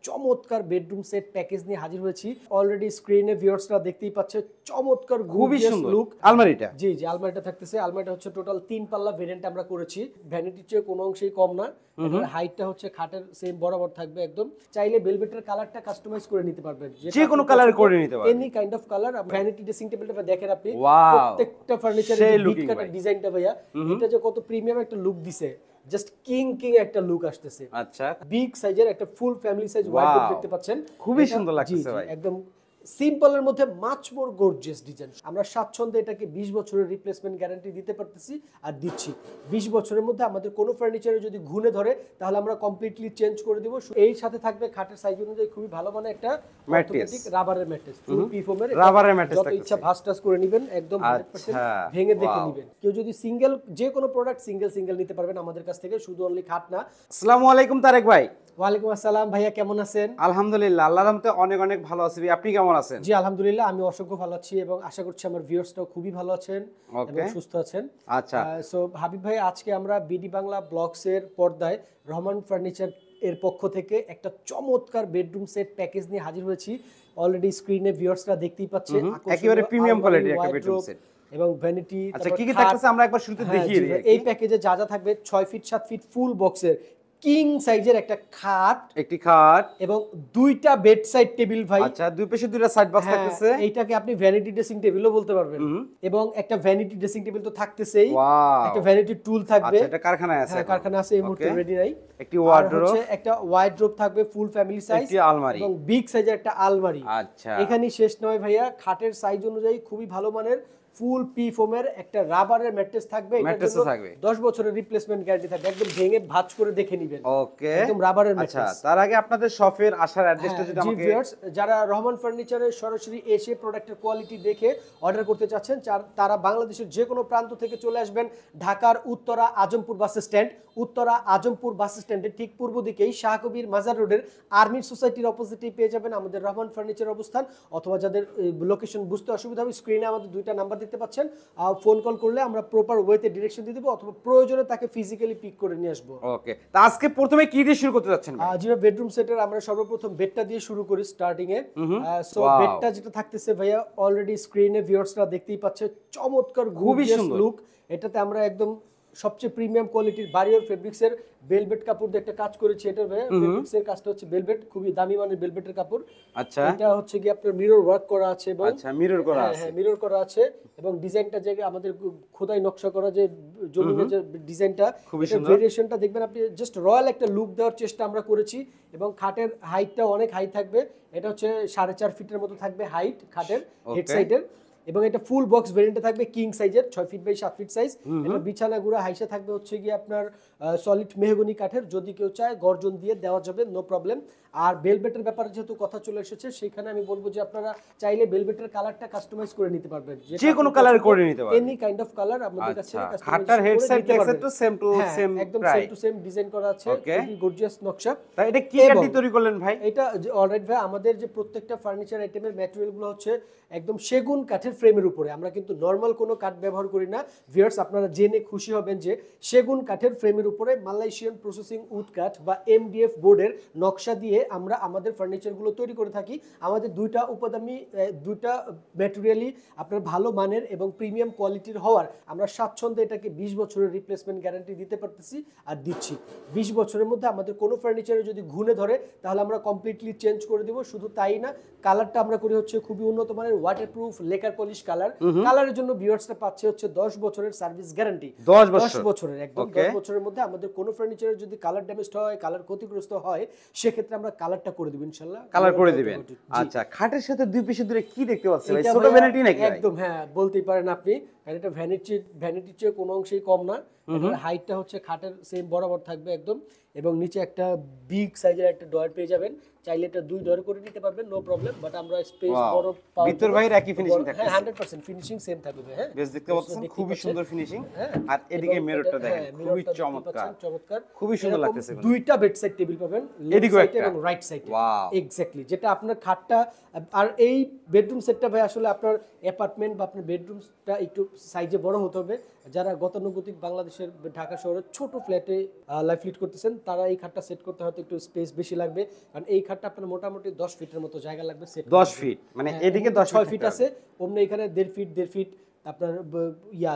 চমৎকার bedroom set package নিয়ে হাজির হয়েছি। অলরেডি স্ক্রিনে ভিউয়ার্সরা দেখতেই পাচ্ছে চমৎকার খুবই সুন্দর লুক আলমারিটা। জি জি, আলমারিটা থাকতেছে। আলমারিটা হচ্ছে টোটাল 3 পাল্লা ভেরিয়েন্ট আমরা করেছি। ভ্যানিটির চেয়ে কোনো অংশেই কম না। এটার হাইটটা হচ্ছে খাটের সেম বরাবর থাকবে একদম। চাইলে ভেলভেটের কালারটা কাস্টমাইজ করে নিতে পারবেন, যে কোনো কালার করে নিতে পারবেন, any kind of colour. Vanity dressing টেবিলটা দেখেন আপনি, প্রত্যেকটা ফার্নিচারের বিট কাটার ডিজাইনটা ভাইয়া, এটা যে কত প্রিমিয়াম একটা লুক দিছে, জাস্ট কিং একটা লুক আসতেছে। আচ্ছা, বিগ সাইজের একটা ফুল ফ্যামিলি সাইজ ওয়ার্ডরোব দেখতে পাচ্ছেন, খুবই সুন্দর লাগছে ভাই। একদম সিম্পলের মধ্যে মাচ মোর গর্জিয়াস ডিজাইন। আমরা স্বাচ্ছন্দ্যে এটাকে 20 বছরের রিপ্লেসমেন্ট গ্যারান্টি দিতে পারতেছি আর দিচ্ছি। 20 বছরের মধ্যে আমাদের কোনো ফার্নিচারে যদি ঘুণে ধরে তাহলে আমরা কমপ্লিটলি চেঞ্জ করে দিব। এই সাথে থাকবে খাটের সাইজ অনুযায়ী খুবই ভালো মানের একটা অর্থোপেডিক রাবারের ম্যাট্রেস, ফুল পি ফোমের রাবারের ম্যাট্রেস। যত ইচ্ছা ভাঁজ টাচ করে নেবেন, একদম 100% ভেঙে দেখে নেবেন। কেউ যদি সিঙ্গেল যে কোনো প্রোডাক্ট সিঙ্গেল নিতে পারবেন আমাদের কাছ থেকে, শুধু অনলি খাট না। আসসালামু আলাইকুম তারেক ভাই। ওয়ালাইকুম আসসালাম ভাইয়া, কেমন আছেন? আলহামদুলিল্লাহ, আল্লাহর রহমতে অনেক ভালো আছি। আপনি কেমন আছেন? জি আলহামদুলিল্লাহ, আমি অসংখ্য ভালো আছি এবং আশা করছি আমার ভিউয়ার্সটাও খুবই ভালো আছেন এবং সুস্থ আছেন। আচ্ছা, সো হাবিব ভাই, আজকে আমরা বিডি বাংলা ব্লগস এর পর্দায় রহমান ফার্নিচার এর পক্ষ থেকে একটা চমৎকার বেডরুম সেট প্যাকেজ নিয়ে হাজির হয়েছি। অলরেডি স্ক্রিনে ভিউয়ার্সরা দেখতেই পাচ্ছেন, একেবারে প্রিমিয়াম কোয়ালিটির একটা বেডরুম সেট এবং ভ্যানিটি। আচ্ছা, কি থাকছে আমরা একবার শুরুতে দেখিয়ে দিই। এই প্যাকেজে যা থাকবে 6 ফিট 7 ফিট ফুল বক্সের কিং সাইজের একটা খাট, একটি খাট এবং দুইটা বেড সাইড টেবিল ভাই। আচ্ছা, দুই পাশে দুইটা সাইড বক্স থাকতেছে। এইটাকে আপনি ভ্যানিটি ড্রেসিং টেবিলও বলতে পারবেন। এবং একটা ভ্যানিটি ড্রেসিং টেবিল তো থাকতেছেই, একটা ভ্যানিটি টুল থাকবে। আচ্ছা, এটা কারখানায় আছে? হ্যাঁ, কারখানা আছে, এই মুহূর্তে রেডি নাই। একটি ওয়ার্ডরোব, একটা ওয়ার্ডরোব থাকবে ফুল ফ্যামিলি সাইজ, একটি আলমারি এবং বিগ সাইজের একটা আলমারি। আচ্ছা, এখানেই শেষ নয় ভাইয়া, খাটের সাইজ অনুযায়ী খুবই ভালো মানের ফুল পি ফোমের একটা রাবারের ম্যাট্রেস থাকবে। এটার জন্য 10 বছরের রিপ্লেসমেন্ট গ্যারান্টি থাকবে, একদম ভেঙে ভাঁজ করে দেখে নেবেন। ওকে, একদম রাবারের ম্যাট্রেস। আচ্ছা, তার আগে আপনাদের শপের আসার অ্যাড্রেসটা যদি আমাকে। ভিউয়ার্স, যারা রহমান ফার্নিচারের সরাসরি এসে প্রোডাক্টের কোয়ালিটি দেখে অর্ডার করতে চাচ্ছেন, তারা বাংলাদেশের যে কোনো প্রান্ত থেকে চলে আসবেন ঢাকার উত্তরা আজমপুর বাস স্ট্যান্ড। উত্তরা আজমপুর বাস স্ট্যান্ডের ঠিক পূর্ব দিকেই শাহকবির মাজার রোডের আর্মি সোসাইটির অপোজিটেই পেয়ে যাবেন আমাদের রহমান ফার্নিচার অবস্থান। অথবা যাদের লোকেশন বুঝতে অসুবিধা হবে, স্ক্রিনে আমাদের দুইটা নাম্বার দেখতে পাচ্ছেন, ফোন কল করলে আমরা প্রপার ওয়েতে ডিরেকশন দিয়ে দেব, অথবা প্রয়োজনে তাকে ফিজিক্যালি পিক করে নিয়ে আসবো। ওকে, তো আজকে প্রথমে কি দিয়ে শুরু করতে যাচ্ছেন? জি, বেডরুম সেটের আমরা সর্বপ্রথম বেডটা দিয়ে শুরু করি স্টার্টিং এ। সো বেডটা যেটা থাকতেছে ভাইয়া, অলরেডি স্ক্রিনে ভিউয়ার্সরা দেখতেই পাচ্ছে চমৎকার গর্জিয়াস লুক। এটাতে আমরা একদম সবচেয়ে প্রিমিয়াম কোয়ালিটির বারিয়র ফেব্রিক্স এর ভেলভেট কাপড় দিয়ে একটা কাজ করেছি। এটা ফেব্রিক্স এর কাজটা হচ্ছে ভেলভেট, খুবই দামি মানের ভেলভেটের কাপড়। আচ্ছা, এটা হচ্ছে কি আপনার মিরর ওয়ার্ক করা আছে এবং আচ্ছা, মিরর করা আছে। হ্যাঁ, মিরর করা আছে এবং ডিজাইনটা যে আমাদের খোদাই নকশা করা যে জমিনের যে ডিজাইনটা, এটা ভেরিয়েশনটা দেখবেন আপনি, জাস্ট রয়্যাল একটা লুক দেওয়ার চেষ্টা আমরা করেছি। এবং খাটের হাইটটা অনেক হাই থাকবে, এটা হচ্ছে 4.5 ফিটের মতো থাকবে হাইট খাটের হেড সাইডের। এবং এটা ফুল বক্স ভেরিয়েন্টে থাকবে কিং সাইজের, 6 ফিট বাই 7 ফিট সাইজ। এটা বিছানা গুঁড়া হাইসা থাকবে হচ্ছে গিয়ে আপনার সলিড মেহগনি কাঠের, যদি কেউ চায় গর্জন দিয়ে দেওয়া যাবে, নো প্রবলেম। আর ভেলভেটের ব্যাপারে যেহেতু কথা চলে এসেছে, সেখানে আমি বলবো যে আপনারা চাইলে ভেলভেটের কালারটা কাস্টমাইজ করে নিতে পারবেন, যে কোনো কালার করে নিতে পারবেন, এনি কাইন্ড অফ কালার আমাদের কাছে খাটটার হেড সাইড দেখছেন তো সেম টু সেম, একদম সেম টু সেম ডিজাইন করা আছে, খুবই গর্জিয়াস নকশা। তাই এটা কি কাঠ দিয়ে তৈরি করলেন ভাই? এটা অলরাইট ভাই, আমাদের যে প্রত্যেকটা ফার্নিচার আইটেমের ম্যাটেরিয়াল গুলো হচ্ছে একদম সেগুন কাঠের ফ্রেমের উপরে, আমরা কিন্তু নরমাল কোনো কাঠ ব্যবহার করি না। ভিউয়ার্স, আপনারা জেনে খুশি হবেন যে সেগুন কাঠের ফ্রেমের উপরে মালয়েশিয়ান প্রসেসিং উড কাঠ বা এমডিএফ বোর্ডের নকশা দিয়ে আমরা আমাদের ফার্নিচারগুলো তৈরি করে থাকি। আমাদের দুইটা ম্যাটেরিয়ালই আপনার ভালো মানের এবং প্রিমিয়াম কোয়ালিটির হওয়ার আমরা স্বাচ্ছন্দ্যে এটাকে 20 বছরের রিপ্লেসমেন্ট গ্যারান্টি দিতে পারতেছি আর দিচ্ছি। 20 বছরের মধ্যে আমাদের কোনো ফার্নিচারে যদি ঘুণে ধরে তাহলে আমরা কমপ্লিটলি চেঞ্জ করে দিব। শুধু তাই না, কালারটা আমরা করি হচ্ছে খুবই উন্নত মানের ওয়াটারপ্রুফ লেকার পলিশ কালার। কালারের জন্য ভিউয়ার্সরা পাচ্ছে হচ্ছে 10 বছরের সার্ভিস গ্যারান্টি। 10 বছরের, একদম 10 বছরের মধ্যে আমাদের কোনো ফার্নিচারে যদি কালার ড্যামেজ হয়, কালার ক্ষতিগ্রস্ত হয়, সেক্ষেত্রে আমরা কালারটা করে দেব ইনশাআল্লাহ। কালার করে দিবেন। আচ্ছা, খাটের সাথে দুই পাশে দূরে কি দেখতে পাচ্ছেন ভাই? ছোট ভ্যানিটি নাকি? একদম, হ্যাঁ বলতেই পারেন আপনি, কারণ এটা ভ্যানিটির চেয়ে কোনো অংশেই কম না। এটার হাইটটা হচ্ছে খাটের সেম বরাবর থাকবে একদম, এবং নিচে একটা বিগ সাইজের একটা ডয়ার পেয়ে যাবেন। চাইলে এটা 2 ডয়ার করে নিতে পারবেন, নো প্রবলেম। বাট আমরা স্পেস বড় পাবো। ভিতর বাইরে একই ফিনিশিং থাকবে। হ্যাঁ, 100% ফিনিশিং সেম থাকবে। হ্যাঁ, বেশ দেখতে পাচ্ছেন, খুবই সুন্দর ফিনিশিং। আর এদিকে মিররটা দেখেন, খুবই চমৎকার, খুবই সুন্দর লাগতেছে। দুইটা বেড সাইড টেবিল পাবেন, লেফট সাইডে এবং রাইট সাইডে। এক্স্যাক্টলি, যেটা আপনার খাটটা আর এই বেডরুম সেটটা ভাই আসলে আপনার অ্যাপার্টমেন্ট বা আপনার বেডরুমটা একটু সাইজে বড় হতে হবে। যারা গতানুগতিক বাংলাদেশের ঢাকা শহরের ছোট ফ্ল্যাটে লাইফ লিড করতেছেন তারা এই খাটটা সেট করতে হয়তো একটু স্পেস বেশি লাগবে, কারণ এই খাটটা আপনার মোটামুটি 10 ফিটের মতো জায়গা লাগবে সেট। 10 ফিট মানে এদিকে 10 6 ফিট আছে, অমনি এখানে 1.5 ফিট আপনার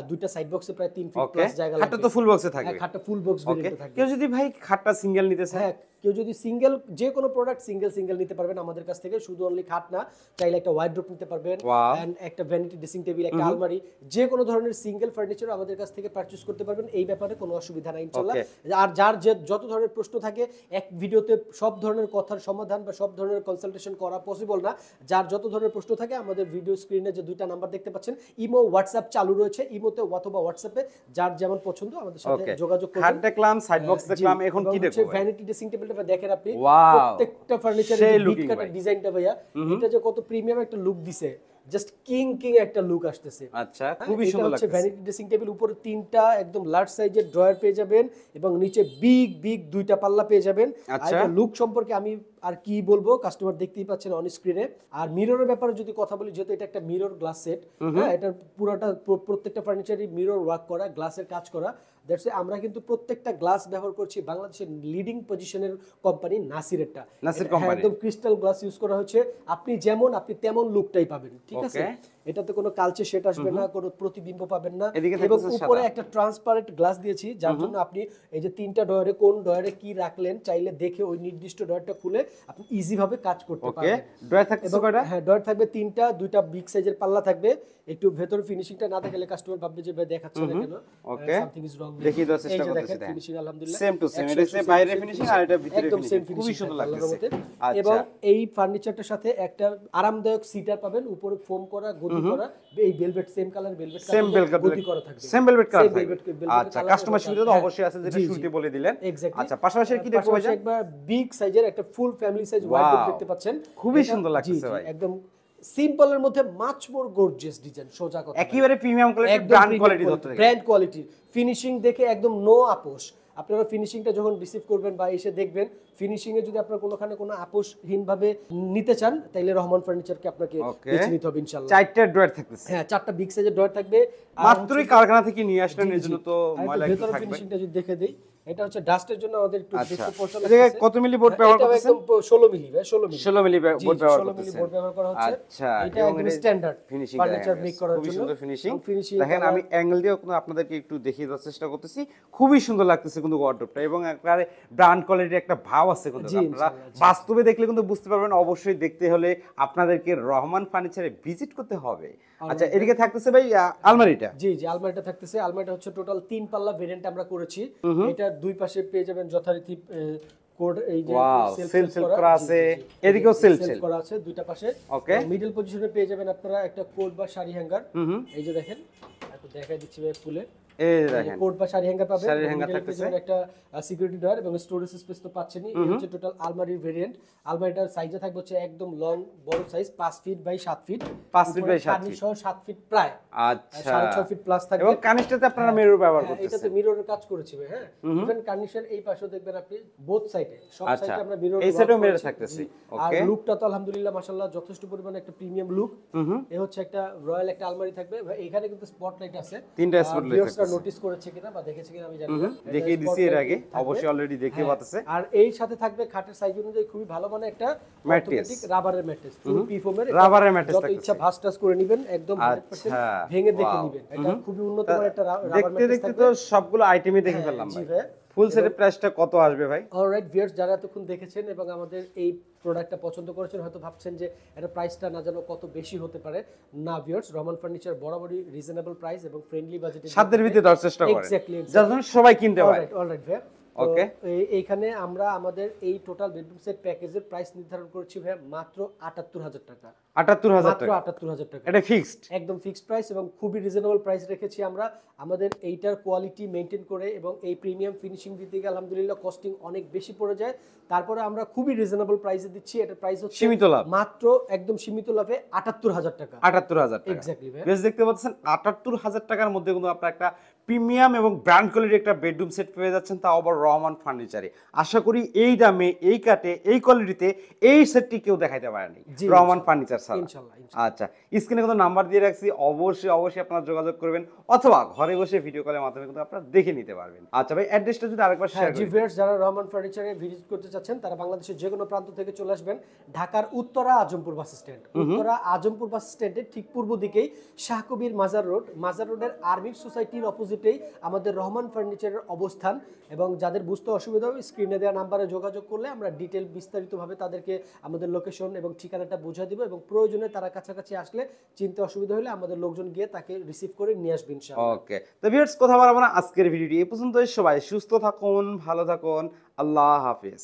দুইটা সাইড বক্সে প্রায় 3 ফিট প্লাস জায়গা লাগবে। খাটটা তো ফুল বক্সে থাকবে। খাটটা ফুল বক্স ভেরিয়েন্টে থাকবে। কেউ যদি ভাই খাটটা সিঙ্গেল নিতে চায়, হ্যাঁ কেউ যদি সিঙ্গেল যে কোনো প্রোডাক্ট সিঙ্গেল নিতে পারবেন আমাদের কাছ থেকে, শুধু অনলি খাট না, চাইলে একটা ওয়াইড্রোপ নিতে পারবেন, এন্ড একটা ভ্যানিটি ড্রেসিং টেবিল, একটা আলমারি, যে কোনো ধরনের সিঙ্গেল ফার্নিচার আমাদের কাছ থেকে পারচেজ করতে পারবেন। এই ব্যাপারে কোনো অসুবিধা নাই ইনশাআল্লাহ। আর যার যত ধরনের প্রশ্ন থাকে এক ভিডিওতে সব ধরনের কথার সমাধান বা সব ধরনের কনসালটেশন করা পসিবল না। যার যত ধরনের প্রশ্ন থাকে আমাদের ভিডিও স্ক্রিনে যে দুইটা নাম্বার দেখতে পাচ্ছেন, ইমো হোয়াটসঅ্যাপ চালু রয়েছে, ইমোতে অথবা হোয়াটসঅ্যাপে যার যেমন পছন্দ আমাদের সাথে যোগাযোগ করুন। খাট দেখলাম, সাইড বক্স দেখলাম, এখন কি দেখব? ভ্যানিটি ড্রেসিং টেবিলটা দেখেন আপনি, প্রত্যেকটা ফার্নিচারের বিট কাটার ডিজাইনটা ভাইয়া, এটা যে কত প্রিমিয়াম একটা লুক দিছে, জাস্ট কিং একটা লুক আসতেছে। আচ্ছা, খুবই সুন্দর লাগছে। ভ্যানিটি ড্রেসিং টেবিল, উপরে 3টা একদম লার্জ সাইজের ড্রয়ার পেয়ে যাবেন এবং নিচে বিগ 2টা পাল্লা পেয়ে যাবেন। আর এটা লুক সম্পর্কে আমি আর কি বলবো, কাস্টমার দেখতেই পাচ্ছেন অন স্ক্রিনে। আর মিররের ব্যাপারে যদি কথা বলি, যেহেতু এটা একটা মিরর গ্লাস সেট, হ্যাঁ এটা পুরোটা প্রত্যেকটা ফার্নিচারই মিরর ওয়ার্ক করা, গ্লাসের কাজ করা। দ্যাটস আমরা কিন্তু প্রত্যেকটা গ্লাস ব্যবহার করছি বাংলাদেশের লিডিং পজিশনের কোম্পানি নাসিরেরটা, একদম ক্রিস্টাল গ্লাস ইউজ করা হচ্ছে। আপনি যেমন আপনি তেমন লুকটাই পাবেন, ঠিক আছে? এটাতে কোনো কালচে শেড আসবে না, কোনো প্রতিবিম্ব পাবেন না, এবং উপরে একটা ট্রান্সপারেন্ট গ্লাস দিয়েছি, যার জন্য আপনি এই যে 3টা ডয়ারে কোন ডয়ারে কি রাখলেন চাইলে দেখে ওই নির্দিষ্ট ডয়ারটা খুলে আপনি ইজি ভাবে কাজ করতে পারবেন। ডয়ার থাকবে কয়টা? হ্যাঁ ডয়ার থাকবে 3টা, 2টা বিগ সাইজের পাল্লা থাকবে। একটু ভেতর ফিনিশিংটা না দেখালে কাস্টমার ভাববে যে ভাই দেখাচ্ছে না কেন, সামথিং ইজ রং। দেখি দাও, চেষ্টা করতেছি। ফিনিশিং আলহামদুলিল্লাহ সেম টু সেম, এটা হচ্ছে বাইরের ফিনিশিং আর এটা ভিতরের ফিনিশিং, খুবই সুন্দর লাগছে। এবং এই ফার্নিচারটার সাথে একটা আরামদায়ক সিটার পাবেন, উপরে ফোম করা, গদি করা, এই velvet same colour velvet colour গদি করা থাকবে, সেম ভেলভেট কালার থাকবে। আচ্ছা, কাস্টমার সুবিধা তো অবশ্যই আছে, যেটা শুরুতে বলে দিলেন। আচ্ছা, পাশাপাশি কি দেখবো ভাই? একবার বিগ সাইজের একটা ফুল ফ্যামিলি সাইজ ওয়ার্ডরোব দেখতে পাচ্ছেন, খুবই সুন্দর লাগছে ভাই। একদম সিম্পলের মধ্যে মাচ মোর গর্জিয়াস ডিজাইন, সোজা কথা, একেবারে প্রিমিয়াম কোয়ালিটি, ব্র্যান্ড কোয়ালিটি ধরতে থাকে, ব্র্যান্ড কোয়ালিটি। ফিনিশিং দেখে একদম নো আপোষ। আপনারা ফিনিশিংটা যখন রিসিভ করবেন বা এসে দেখবেন, ফিনিশিং এ যদি আপনারা কোনোখানে কোনো আপোষহীন ভাবে নিতে চান, তাইলে রহমান ফার্নিচারকে আপনাকে বেছে নিতে হবে ইনশাআল্লাহ। 4টা ড্রয়ার থাকতেছে। হ্যাঁ 4টা বিগ সাইজের ড্রয়ার থাকবে, মাত্রই কারখানা থেকে নিয়ে আসলেন, এজন্য তো ময়লা একটু থাকবে। ফিনিশিংটা যদি দেখে দেই, এটা হচ্ছে ডাস্টের জন্য আমাদের একটু বেশি পোর্শন আছে। এটা কত মিলি বোর্ড ব্যবহার করতেছেন? 16 মিলি ভাই, 16 মিলি বোর্ড ব্যবহার করতেছেন। 16 মিলি বোর্ড ব্যবহার করা হচ্ছে। আচ্ছা, এটা একদম স্ট্যান্ডার্ড ফিনিশিং ফার্নিচার মেক করার জন্য, খুবই সুন্দর ফিনিশিং। দেখেন আমি অ্যাঙ্গেল দিয়ে আপনাদেরকে একটু দেখিয়ে দেওয়ার চেষ্টা করতেছি, খুবই সুন্দর লাগতেছে কিন্তু ওয়ার্ডরোবটা, এবং একেবারে ব্র্যান্ড কোয়ালিটির একটা ভাব আছে কিন্তু। আপনারা বাস্তবে দেখলে কিন্তু বুঝতে পারবেন। অবশ্যই দেখতে হলে আপনাদেরকে রহমান ফার্নিচারে ভিজিট করতে হবে। আচ্ছা, এদিকে থাকতেছে ভাই আলমারিটা। জি আলমারিটা থাকতেছে। আলমারিটা হচ্ছে টোটাল 3 পাল্লা ভেরিয়েন্ট আমরা করেছি। এটা দুই পাশে পেয়ে যাবেন যথারীতি কোড, এই যে সেলফ করা আছে, এদিকেও সেলফ করা আছে দুইটা পাশে। ওকে, মিডল পজিশনে পেয়ে যাবেন আপনারা একটা কোড বা শাড়ি হ্যাঙ্গার। এই যে দেখেন, একটু দেখাই দিচ্ছি ভাই ফুলে। এই দেখেন কোড বা শাড়ি হ্যাঙ্গার পাবেন, শাড়ি হ্যাঙ্গার থাকতেছে, একটা সিকিউরিটি ডোর এবং স্টোরেজ স্পেস তো পাচ্ছেনই। এই হচ্ছে টোটাল আলমারির ভেরিয়েন্ট। আলমারিটার সাইজে থাকবে হচ্ছে একদম লং বড় size, 5 feet by 7 feet, 5 feet by 7 feet, 7 feet প্রায়। আচ্ছা, 6.5 ফিট প্লাস থাকবে। এবং কানেক্টরতে আপনারা মিরর ব্যবহার করতেছেন। এটাতে মিররের কাজ করেছি ভাই। হ্যাঁ, ইভেন কার্নিশের এই পাশেও দেখবেন আপনি, বোথ সাইডে, সব সাইডে আমরা মিরর, এই সাইডেও মিরর থাকতেছে। আর লুকটা তো আলহামদুলিল্লাহ মাশাআল্লাহ যথেষ্ট পরিমাণে একটা প্রিমিয়াম লুক। এই হচ্ছে একটা রয়্যাল একটা আলমারি থাকবে। এখানে কিন্তু স্পটলাইট আছে, 3টা স্পটলাইট আছে। ভিউয়ার্সরা নোটিস করেছে কিনা বা দেখেছে কিনা আমি জানি না, দেখিয়ে দিছি এর আগে, অবশ্যই অলরেডি দেখতে পাচ্ছেছে। আর এই সাথে থাকবে খাটের সাইজ অনুযায়ী খুবই ভালো মানে একটা অর্থোপেডিক রাবারের ম্যাট্রেস, ফুল পি ফোমের রাবারের ম্যাট্রেস, যত ইচ্ছা ভাঁজ টাচ করে নেবেন, একদম 100% ভেঙে দেখে নেবেন। এটা খুবই উন্নত মানের একটা রাবার ম্যাট্রেস। দেখতে তো সবগুলো আইটেমই দেখে ফেললাম ভাই। ফুল সেটের প্রাইসটা কত আসবে ভাই? অলরাইট ভিউয়ার্স, যারা এতক্ষণ দেখেছেন এবং আমাদের এই প্রোডাক্টটা পছন্দ করেছেন, হয়তো ভাবছেন যে এটা প্রাইসটা না জানো কত বেশি হতে পারে। না ভিউয়ার্স, রহমান ফার্নিচার বরাবরই রিজনেবল প্রাইস এবং ফ্রেন্ডলি বাজেটে সাধ্যের ভিতরে দেওয়ার চেষ্টা করে, এক্স্যাক্টলি, যাতে সবাই কিনতে পারে। অলরাইট ভাই। ওকে, এইখানে আমরা আমাদের এই টোটাল বেডরুম সেট প্যাকেজের প্রাইস নির্ধারণ করেছি ভাই মাত্র 78,000 টাকা। 78,000 টাকা, 78,000 টাকা, এটা ফিক্সড, একদম ফিক্সড প্রাইস এবং খুবই রিজনেবল প্রাইস রেখেছি আমরা। আমাদের এইটার কোয়ালিটি মেইনটেইন করে এবং এই প্রিমিয়াম ফিনিশিং দিতে গিয়ে আলহামদুলিল্লাহ কস্টিং অনেক বেশি পড়ে যায়, তারপরে আমরা খুবই রিজনেবল প্রাইসে দিচ্ছি। এটার প্রাইস হচ্ছে সীমিত লাভ, মাত্র একদম সীমিত লাভে 78,000 টাকা। 78,000 টাকা, এক্স্যাক্টলি ভাই। বেশ দেখতে পাচ্ছেন 78,000 টাকার মধ্যে কিন্তু আপনারা একটা প্রিমিয়াম এবং ব্র্যান্ড কোয়ালিটির একটা বেডরুম সেট পেয়ে যাচ্ছেন, তাও আবার রহমান ফার্নিচারে। আশা করি এই দামে, এই কাটে, এই কোয়ালিটিতে এই সেটটি কেউ দেখাইতে পারেনি রহমান ফার্নিচার ছাড়া। ইনশাআল্লাহ। আচ্ছা, স্ক্রিনে কিন্তু নাম্বার দিয়ে রাখছি, অবশ্যই আপনারা যোগাযোগ করবেন, অথবা ঘরে বসে ভিডিও কলের মাধ্যমে কিন্তু আপনারা দেখে নিতে পারবেন। আচ্ছা ভাই, অ্যাড্রেসটা যদি আরেকবার শেয়ার জি করেন। ভিউয়ার্স, যারা রহমান ফার্নিচারে ভিজিট করতে চাচ্ছেন তারা বাংলাদেশের যে কোনো প্রান্ত থেকে চলে আসবেন ঢাকার উত্তরা আজমপুর বাস স্ট্যান্ড। উত্তরা আজমপুর বাস স্ট্যান্ডের ঠিক পূর্ব দিকেই শাহ কবির মাজার রোডের আর্মি সোসাইটির অপোজিটেই আমাদের রহমান ফার্নিচারের অবস্থান। এবং যাদের বুঝতে অসুবিধা হবে স্ক্রিনে দেওয়া নাম্বারে যোগাযোগ করলে আমরা ডিটেল বিস্তারিতভাবে তাদেরকে আমাদের লোকেশন এবং ঠিকানাটা বুঝিয়ে দিব, এবং প্রয়োজনে তারা কাছাকাছি আসলে চিনতে অসুবিধা হলে আমাদের লোকজন গিয়ে তাকে রিসিভ করে নিয়ে আসবে ইনশাআল্লাহ। ওকে, তো ভিউয়ার্স কথা বলবো না, আজকের ভিডিওটি এই পর্যন্তই। সবাই সুস্থ থাকুন, ভালো থাকুন, আল্লাহ হাফেজ।